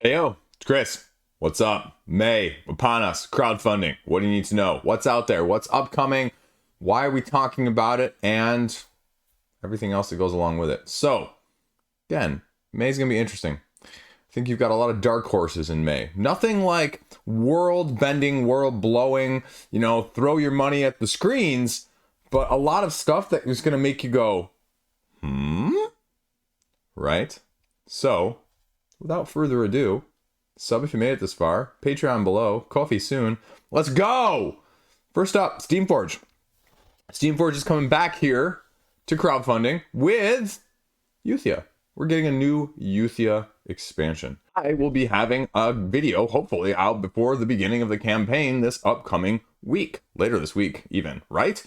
Hey, yo, it's Chris. What's up? May, upon us, crowdfunding. What do you need to know? What's out there? What's upcoming? Why are we talking about it? And everything else that goes along with it. So, again, May's going to be interesting. I think you've got a lot of dark horses in May. Nothing like world-bending, world-blowing, throw your money at the screens, but a lot of stuff that is going to make you go, right? So, without further ado, sub if you made it this far, Patreon below, coffee soon. Let's go! First up, Steamforge. Steamforge is coming back here to crowdfunding with Euthia. We're getting a new Euthia expansion. I will be having a video, hopefully, out before the beginning of the campaign this upcoming week. Later this week, even, right?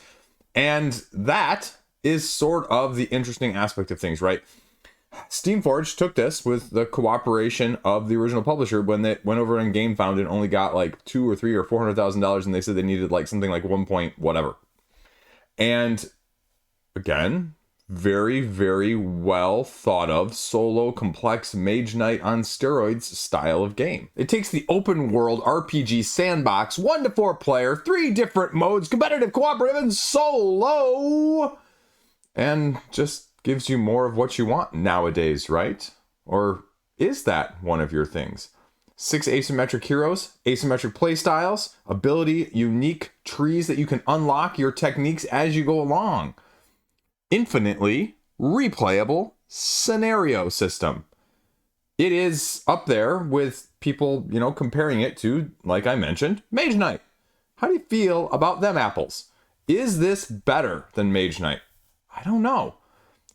And that is sort of the interesting aspect of things, right? Steamforge took this with the cooperation of the original publisher when they went over and GameFound and only got like $200,000 or $300,000 or $400,000, and they said they needed like something like 1 point whatever. And again, very, very well thought of solo complex Mage Knight on steroids style of game. It takes the open world RPG sandbox, 1 to 4 player, 3 different modes, competitive, cooperative, and solo, and just gives you more of what you want nowadays, right? Or is that one of your things? 6 asymmetric heroes, asymmetric playstyles, ability, unique trees that you can unlock your techniques as you go along. Infinitely replayable scenario system. It is up there with people, comparing it to, like I mentioned, Mage Knight. How do you feel about them apples? Is this better than Mage Knight? I don't know.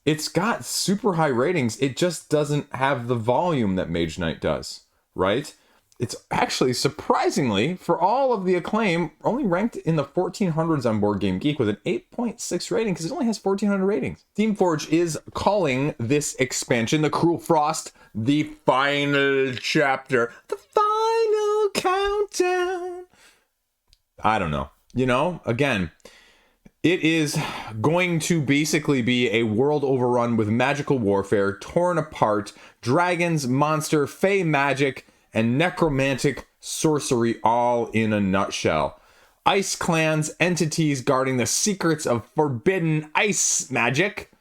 It's got super high ratings. It just doesn't have the volume that Mage Knight does, right? It's actually, surprisingly, for all of the acclaim, only ranked in the 1400s on Board Game Geek with an 8.6 rating because it only has 1400 ratings. Steamforge is calling this expansion, the Cruel Frost, the final chapter, the final countdown. I don't know. Again, it is going to basically be a world overrun with magical warfare, torn apart, dragons, monster, fey magic, and necromantic sorcery all in a nutshell. Ice clans, entities guarding the secrets of forbidden ice magic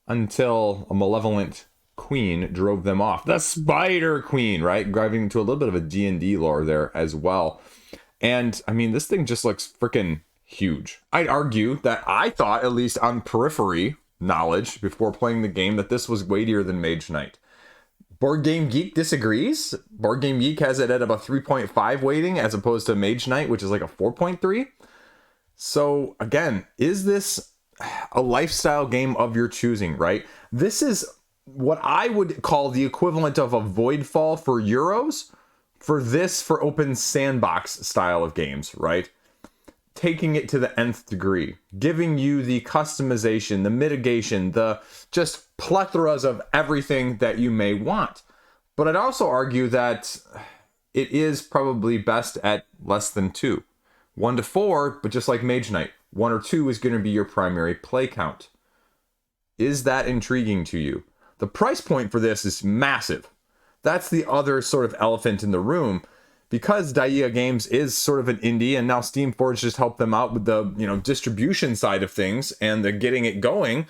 until a malevolent queen drove them off. The Spider Queen, right? Driving into a little bit of a D&D lore there as well. And, this thing just looks freaking huge. I'd argue that I thought, at least on periphery knowledge before playing the game, that this was weightier than Mage Knight. Board Game Geek disagrees. Board Game Geek has it at about 3.5 weighting as opposed to Mage Knight, which is like a 4.3. So again, is this a lifestyle game of your choosing, right? This is what I would call the equivalent of a Voidfall for Euros, for open sandbox style of games, right? Taking it to the nth degree, giving you the customization, the mitigation, the just plethoras of everything that you may want. But I'd also argue that it is probably best at less than 2. 1 to 4, but just like Mage Knight, 1 or 2 is going to be your primary play count. Is that intriguing to you? The price point for this is massive. That's the other sort of elephant in the room. Because Daiya Games is sort of an indie, and now Steamforge just helped them out with the distribution side of things and the getting it going,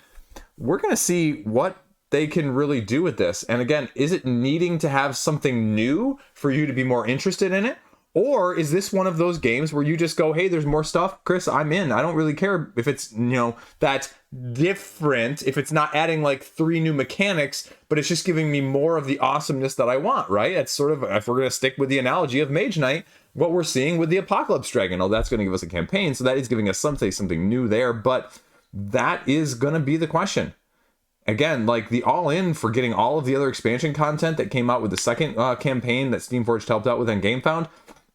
we're going to see what they can really do with this. And again, is it needing to have something new for you to be more interested in it? Or is this one of those games where you just go, hey, there's more stuff, Chris, I'm in. I don't really care if it's, that different, if it's not adding like 3 new mechanics, but it's just giving me more of the awesomeness that I want, right? That's sort of, if we're going to stick with the analogy of Mage Knight, what we're seeing with the Apocalypse Dragon. Oh, that's going to give us a campaign, so that is giving us something new there, but that is going to be the question. Again, like the all-in for getting all of the other expansion content that came out with the second campaign that Steamforge helped out with on GameFound,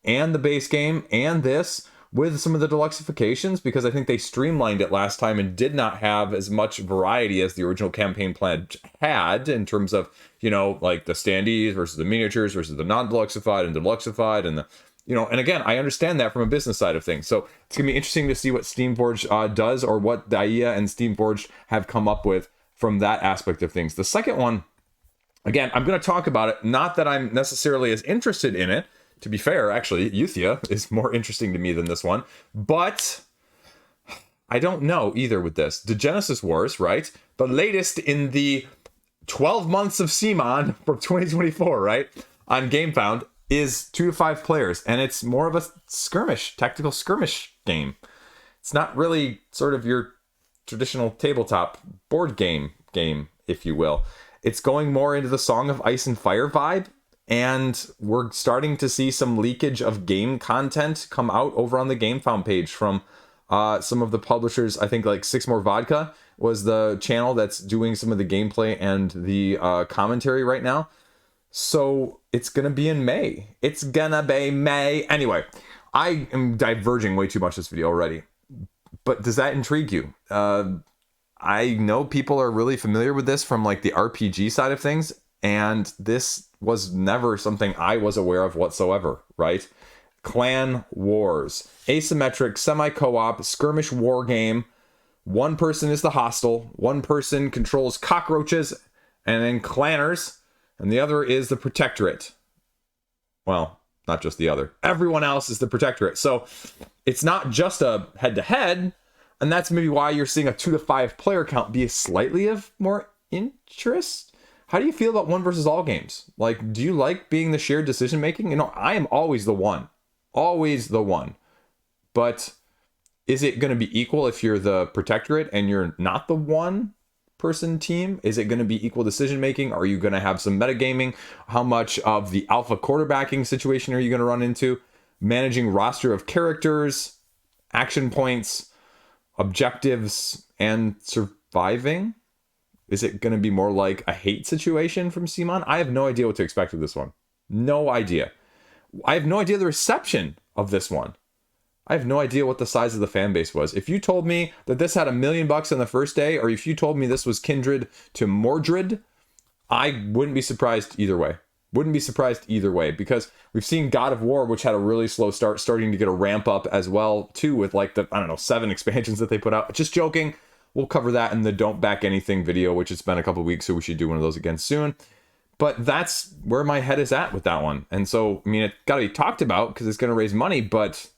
and the base game, and this, with some of the deluxifications, because I think they streamlined it last time and did not have as much variety as the original campaign plan had in terms of, like the standees versus the miniatures versus the non-deluxified and deluxified and the, and again, I understand that from a business side of things. So it's going to be interesting to see what Steamforge does, or what Daiya and Steamforge have come up with from that aspect of things. The second one Again, I'm going to talk about it. Not that I'm necessarily as interested in it. To be fair, actually, Euthia is more interesting to me than this one. But I don't know either with this. Degenesis Wars, right? The latest in the 12 months of CMON from 2024, right? On GameFound is 2 to 5 players. And it's more of a skirmish, tactical skirmish game. It's not really sort of your traditional tabletop board game, if you will. It's going more into the Song of Ice and Fire vibe, and we're starting to see some leakage of game content come out over on the GameFound page from some of the publishers. I think like Six More Vodka was the channel that's doing some of the gameplay and the commentary right now. So it's going to be in May. It's gonna be May. Anyway, I am diverging way too much this video already. But does that intrigue you? I know people are really familiar with this from like the RPG side of things, and this was never something I was aware of whatsoever, right? Clan Wars, asymmetric, semi-co-op, skirmish war game. One person is the hostile, one person controls cockroaches and then clanners, and the other is the protectorate. Well, not just the other. Everyone else is the protectorate. So it's not just a head-to-head, and that's maybe why you're seeing a 2 to 5 player count be slightly of more interest. How do you feel about one versus all games? Like, do you like being the shared decision making? You know, I am always the one. Always the one. But is it going to be equal if you're the protectorate and you're not the one person team? Is it going to be equal decision making? Are you going to have some metagaming? How much of the alpha quarterbacking situation are you going to run into? Managing roster of characters, action points, objectives, and surviving? Is it going to be more like a hate situation from CMON? I have no idea what to expect with this one. No idea. I have no idea the reception of this one. I have no idea what the size of the fan base was. If you told me that this had $1 million on the first day, or if you told me this was kindred to Mordred, I wouldn't be surprised either way. Wouldn't be surprised either way, because we've seen God of War, which had a really slow start, starting to get a ramp up as well, too, with like the, 7 expansions that they put out. Just joking. We'll cover that in the Don't Back Anything video, which it's been a couple weeks, so we should do one of those again soon. But that's where my head is at with that one. And so, I mean, it got to be talked about because it's going to raise money, but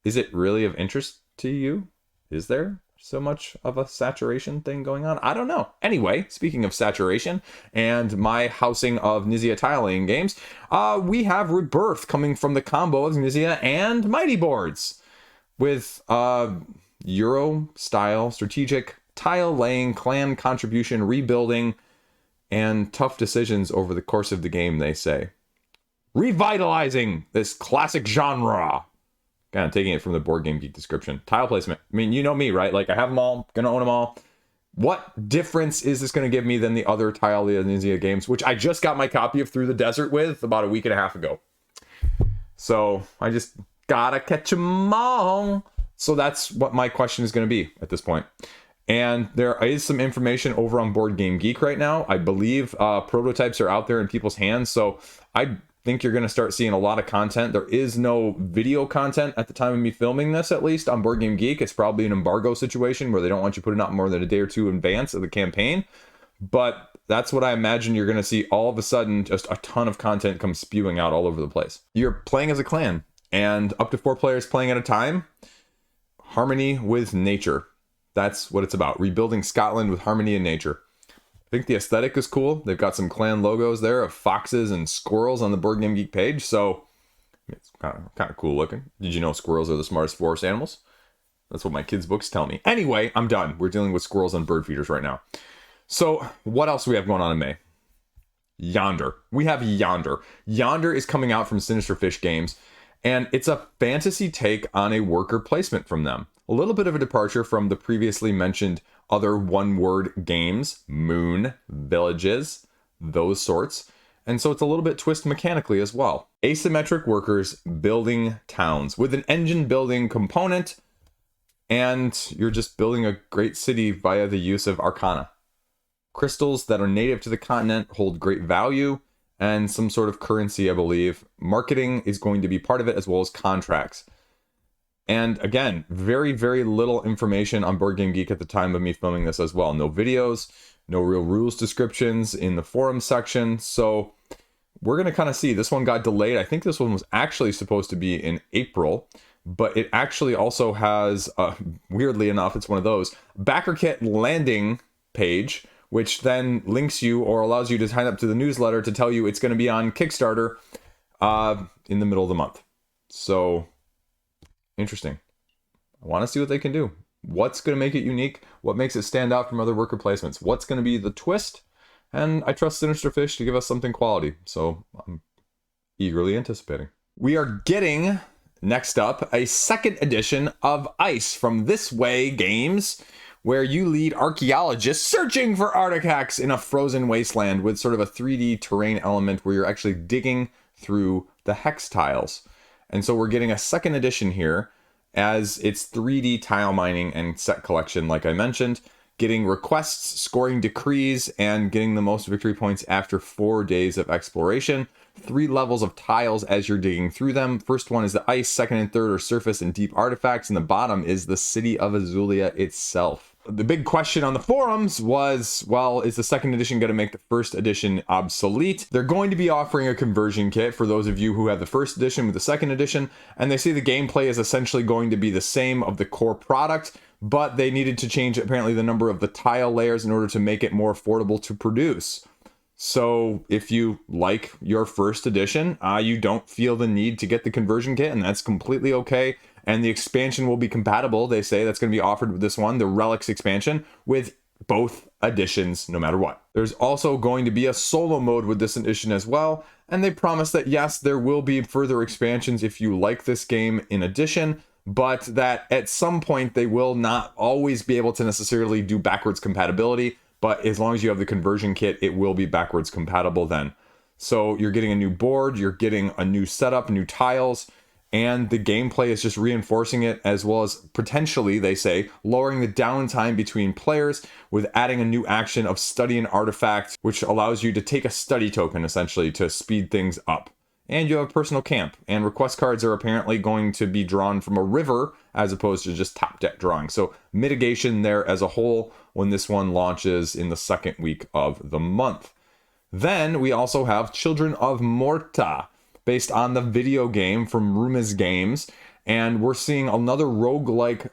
is it really of interest to you? Is there so much of a saturation thing going on? I don't know. Anyway, speaking of saturation and my housing of Nizia tile-laying games, we have Rebirth coming from the combo of Nizia and Mighty Boards with Euro-style strategic tile-laying, clan contribution, rebuilding, and tough decisions over the course of the game, they say. Revitalizing this classic genre. Kind of taking it from the Board Game Geek description. Tile placement. I mean, you know me, right? Like, I have them all, gonna own them all. What difference is this going to give me than the other Tile Nizia games, which I just got my copy of Through the Desert with about a week and a half ago. So, I just gotta catch them all. So that's what my question is going to be at this point. And there is some information over on Board Game Geek right now. I believe prototypes are out there in people's hands. So I think you're going to start seeing a lot of content. There is no video content at the time of me filming this, at least on Board Game Geek. It's probably an embargo situation where they don't want you putting out more than a day or two in advance of the campaign. But that's what I imagine you're going to see all of a sudden, just a ton of content come spewing out all over the place. You're playing as a clan and up to 4 players playing at a time. Harmony with nature. That's what it's about. Rebuilding Scotland with harmony and nature. I think the aesthetic is cool. They've got some clan logos there of foxes and squirrels on the Board Game Geek page. So it's kind of cool looking. Did you know squirrels are the smartest forest animals? That's what my kids' books tell me. Anyway, I'm done. We're dealing with squirrels and bird feeders right now. So what else do we have going on in May? Yonder. We have Yonder. Yonder is coming out from Sinister Fish Games, and it's a fantasy take on a worker placement from them. A little bit of a departure from the previously mentioned other one-word games, Moon, Villages, those sorts. And so it's a little bit twist mechanically as well. Asymmetric workers building towns with an engine building component, and you're just building a great city via the use of arcana. Crystals that are native to the continent hold great value and some sort of currency, I believe. Marketing is going to be part of it, as well as contracts. And again, very, very little information on Board Game Geek at the time of me filming this as well. No videos, no real rules descriptions in the forum section. So we're going to kind of see. This one got delayed. I think this one was actually supposed to be in April, but it actually also has, weirdly enough, it's one of those, backer kit landing page, which then links you or allows you to sign up to the newsletter to tell you it's going to be on Kickstarter in the middle of the month. So, interesting. I want to see what they can do. What's going to make it unique? What makes it stand out from other worker placements? What's going to be the twist? And I trust Sinister Fish to give us something quality. So I'm eagerly anticipating. We are getting, next up, a second edition of I.C.E from This Way Games, where you lead archaeologists searching for artifacts in a frozen wasteland with sort of a 3D terrain element where you're actually digging through the hex tiles. And so we're getting a second edition here, as it's 3D tile mining and set collection, like I mentioned, getting requests, scoring decrees, and getting the most victory points after 4 days of exploration. 3 levels of tiles as you're digging through them. First one is the ice, second and third are surface and deep artifacts, and the bottom is the city of Azulia itself. The big question on the forums was, well, is the second edition going to make the first edition obsolete? They're going to be offering a conversion kit for those of you who have the first edition with the second edition, and they say the gameplay is essentially going to be the same of the core product, but they needed to change apparently the number of the tile layers in order to make it more affordable to produce. So if you like your first edition, you don't feel the need to get the conversion kit, and that's completely okay. And the expansion will be compatible, they say, that's going to be offered with this one, the Relics expansion, with both editions no matter what. There's also going to be a solo mode with this edition as well, and they promise that yes, there will be further expansions if you like this game in addition, but that at some point they will not always be able to necessarily do backwards compatibility, but as long as you have the conversion kit, it will be backwards compatible then. So you're getting a new board, you're getting a new setup, new tiles, and the gameplay is just reinforcing it, as well as potentially, they say, lowering the downtime between players with adding a new action of study an artifact, which allows you to take a study token, essentially, to speed things up. And you have a personal camp, and request cards are apparently going to be drawn from a river as opposed to just top deck drawing. So mitigation there as a whole when this one launches in the second week of the month. Then we also have Children of Morta, based on the video game from Rumis Games, and we're seeing another roguelike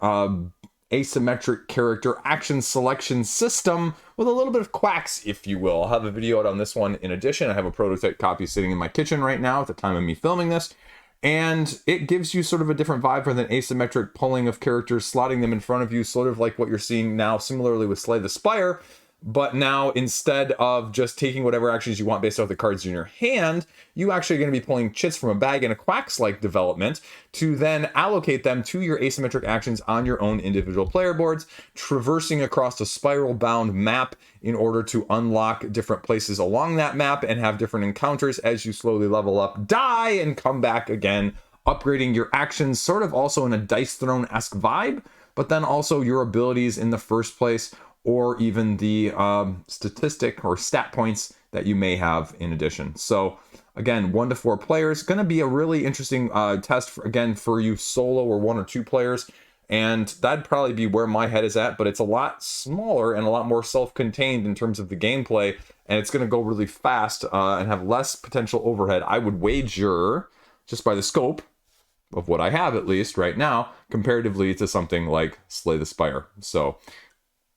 asymmetric character action selection system with a little bit of quacks, if you will. I'll have a video out on this one in addition. I have a prototype copy sitting in my kitchen right now at the time of me filming this, and it gives you sort of a different vibe for than asymmetric pulling of characters, slotting them in front of you, sort of like what you're seeing now similarly with Slay the Spire. But now, instead of just taking whatever actions you want based off the cards in your hand, you actually are going to be pulling chits from a bag in a Quacks-like development to then allocate them to your asymmetric actions on your own individual player boards, traversing across a spiral-bound map in order to unlock different places along that map and have different encounters as you slowly level up, die, and come back again, upgrading your actions, sort of also in a Dice Throne-esque vibe, but then also your abilities in the first place, or even the statistic or stat points that you may have in addition. So again, 1 to 4 players, going to be a really interesting test for you solo or 1 or 2 players, and that'd probably be where my head is at, but it's a lot smaller and a lot more self-contained in terms of the gameplay, and it's going to go really fast and have less potential overhead. I would wager, just by the scope of what I have at least right now, comparatively to something like Slay the Spire. So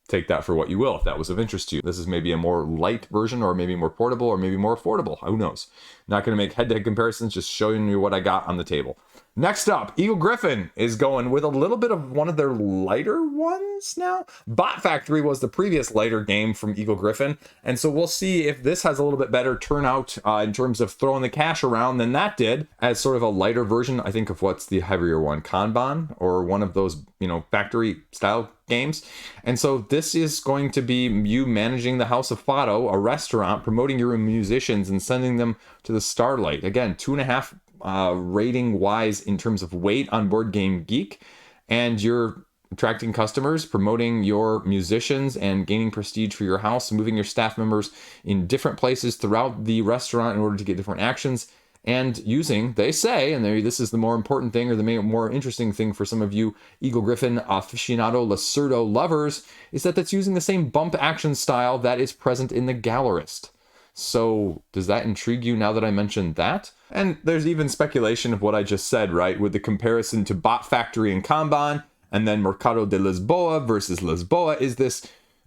take that for what you will if that was of interest to you. This is maybe a more light version, or maybe more portable, or maybe more affordable. Who knows? Not going to make head-to-head comparisons, just showing you what I got on the table. Next up, Eagle Gryphon is going with a little bit of one of their lighter ones now. Bot Factory was the previous lighter game from Eagle Gryphon, and so we'll see if this has a little bit better turnout in terms of throwing the cash around than that did, as sort of a lighter version, I think, of what's the heavier one, Kanban, or one of those, factory-style games. And so this is going to be you managing the House of Fado, a restaurant, promoting your musicians and sending them to the Starlight. Again, 2.5 rating wise in terms of weight on Board Game Geek, and you're attracting customers, promoting your musicians, and gaining prestige for your house, moving your staff members in different places throughout the restaurant in order to get different actions. and using, they say, and this is the more important thing, or the more interesting thing for some of you Eagle Griffin aficionado Lacerdo lovers, is that that's using the same bump action style that is present in the Gallerist. So does that intrigue you now that I mentioned that? And there's even speculation of what I just said, right? With the comparison to Bot Factory and Kanban, and then Mercado de Lisboa versus Lisboa, is this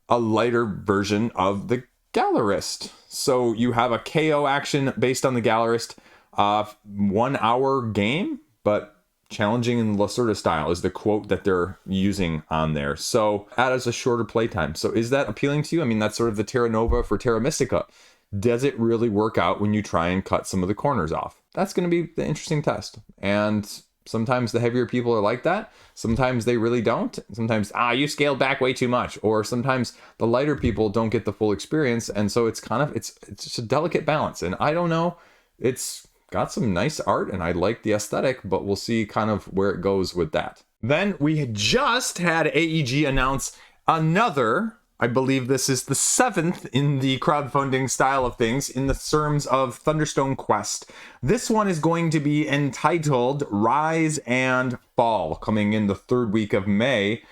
a lighter version of the Gallerist? So you have a KO action based on the Gallerist, 1 hour game, but challenging in the Lacerda style is the quote that they're using on there. So that is a shorter playtime. So is that appealing to you? I mean, that's sort of the Terra Nova for Terra Mystica. Does it really work out when you try and cut some of the corners off? That's going to be the interesting test. And sometimes the heavier people are like that. Sometimes they really don't. Sometimes, you scaled back way too much. Or sometimes the lighter people don't get the full experience. And so it's just a delicate balance. And I don't know. It's got some nice art and I like the aesthetic, but we'll see kind of where it goes with that. Then we just had AEG announce another, I believe this is the 7th in the crowdfunding style of things, in the terms of Thunderstone Quest. This one is going to be entitled Rise and Fall, coming in the 3rd week of May.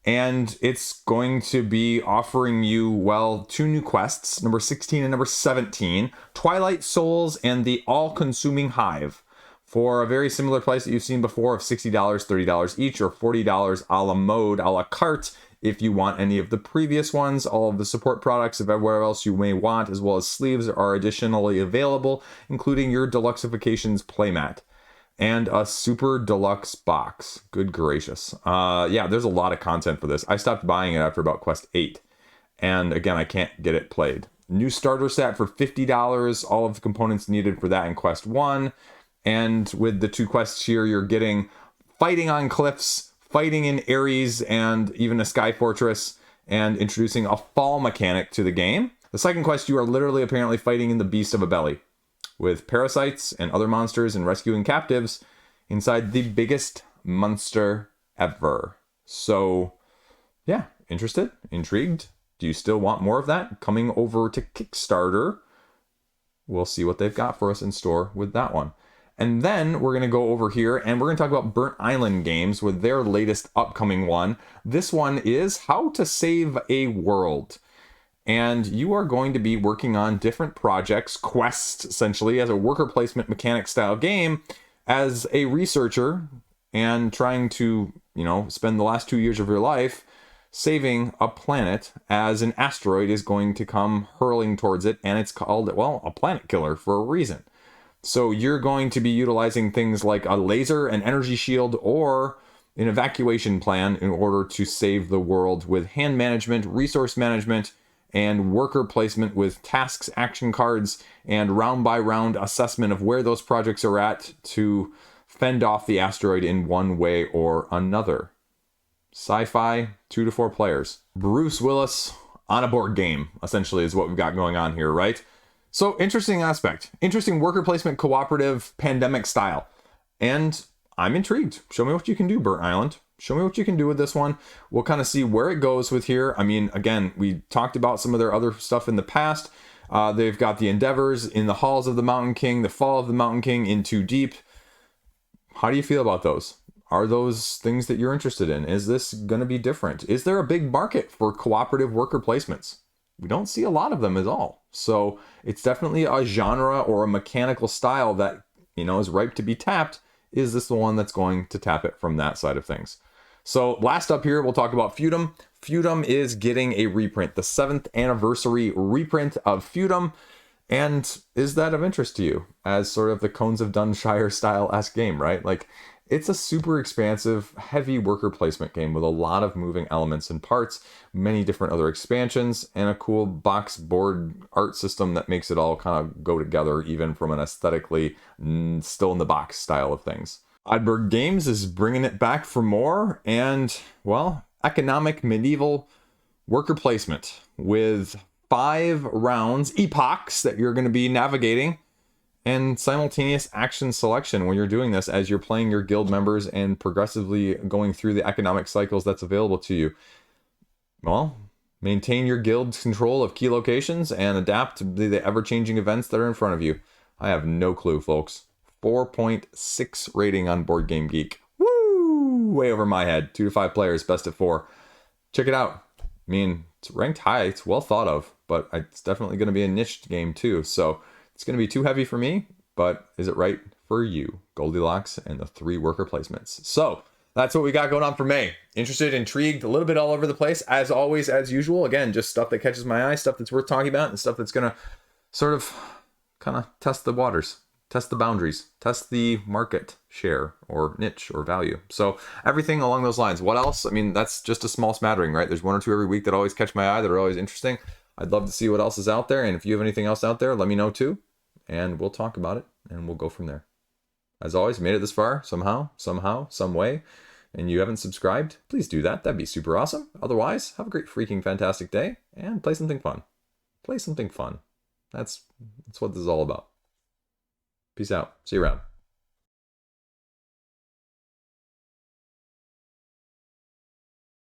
And it's going to be offering you, 2 new quests, number 16 and number 17, Twilight Souls and the All-Consuming Hive, for a very similar price that you've seen before of $60, $30 each, or $40 a la mode, a la carte, if you want any of the previous ones. All of the support products of everywhere else you may want, as well as sleeves, are additionally available, including your Deluxeifications playmat. And a super deluxe box. Good gracious. Yeah, there's a lot of content for this. I stopped buying it after about Quest 8. And again, I can't get it played. New starter set for $50. All of the components needed for that in Quest 1. And with the 2 quests here, you're getting fighting on cliffs, fighting in Ares, and even a Sky Fortress, and introducing a fall mechanic to the game. The second quest, you are literally apparently fighting in the Beast of a Belly, with parasites and other monsters and rescuing captives inside the biggest monster ever. So, yeah, interested? Intrigued? Do you still want more of that? Coming over to Kickstarter. We'll see what they've got for us in store with that one. And then we're going to go over here and we're going to talk about Burnt Island Games with their latest upcoming one. This one is How to Save a World. And you are going to be working on different projects, quests, essentially, as a worker placement mechanic style game, as a researcher, and trying to, spend the last 2 years of your life saving a planet as an asteroid is going to come hurling towards it, and it's called, a planet killer for a reason. So you're going to be utilizing things like a laser, an energy shield, or an evacuation plan in order to save the world with hand management, resource management, and worker placement with tasks, action cards, and round-by-round assessment of where those projects are at to fend off the asteroid in one way or another. Sci-fi, 2 to 4 players. Bruce Willis on a board game, essentially, is what we've got going on here, right? So, interesting aspect. Interesting worker placement, cooperative, pandemic style. And I'm intrigued. Show me what you can do, Burnt Island. Show me what you can do with this one. We'll kind of see where it goes with here. I mean, again, we talked about some of their other stuff in the past. They've got the Endeavors, In the Halls of the Mountain King, The Fall of the Mountain King, In Too Deep. How do you feel about those? Are those things that you're interested in? Is this going to be different? Is there a big market for cooperative worker placements? We don't see a lot of them at all. So it's definitely a genre or a mechanical style that, is ripe to be tapped. Is this the one that's going to tap it from that side of things? So last up here, we'll talk about Feudum. Feudum is getting a reprint, the 7th anniversary reprint of Feudum. And is that of interest to you as sort of the Cones of Dunshire style-esque game, right? Like, it's a super expansive, heavy worker placement game with a lot of moving elements and parts, many different other expansions, and a cool box board art system that makes it all kind of go together, even from an aesthetically still in the box style of things. Oddbird Games is bringing it back for more, and, economic medieval worker placement with 5 rounds, epochs that you're going to be navigating, and simultaneous action selection when you're doing this as you're playing your guild members and progressively going through the economic cycles that's available to you. Well, maintain your guild's control of key locations and adapt to the ever-changing events that are in front of you. I have no clue, folks. 4.6 rating on Board Game Geek. Woo! Way over my head. 2 to 5 players, best of 4. Check it out. I mean, it's ranked high. It's well thought of, but it's definitely going to be a niche game too. So it's going to be too heavy for me, but is it right for you? Goldilocks and the 3 worker placements. So that's what we got going on for May. Interested, intrigued, a little bit all over the place. As always, as usual, again, just stuff that catches my eye, stuff that's worth talking about, and stuff that's going to sort of kind of test the waters, test the boundaries, test the market share or niche or value. So everything along those lines. What else? I mean, that's just a small smattering, right? There's 1 or 2 every week that always catch my eye, that are always interesting. I'd love to see what else is out there. And if you have anything else out there, let me know too. And we'll talk about it and we'll go from there. As always, made it this far somehow, some way, and you haven't subscribed, please do that. That'd be super awesome. Otherwise, have a great freaking fantastic day and play something fun. Play something fun. That's what this is all about. Peace out. See you around.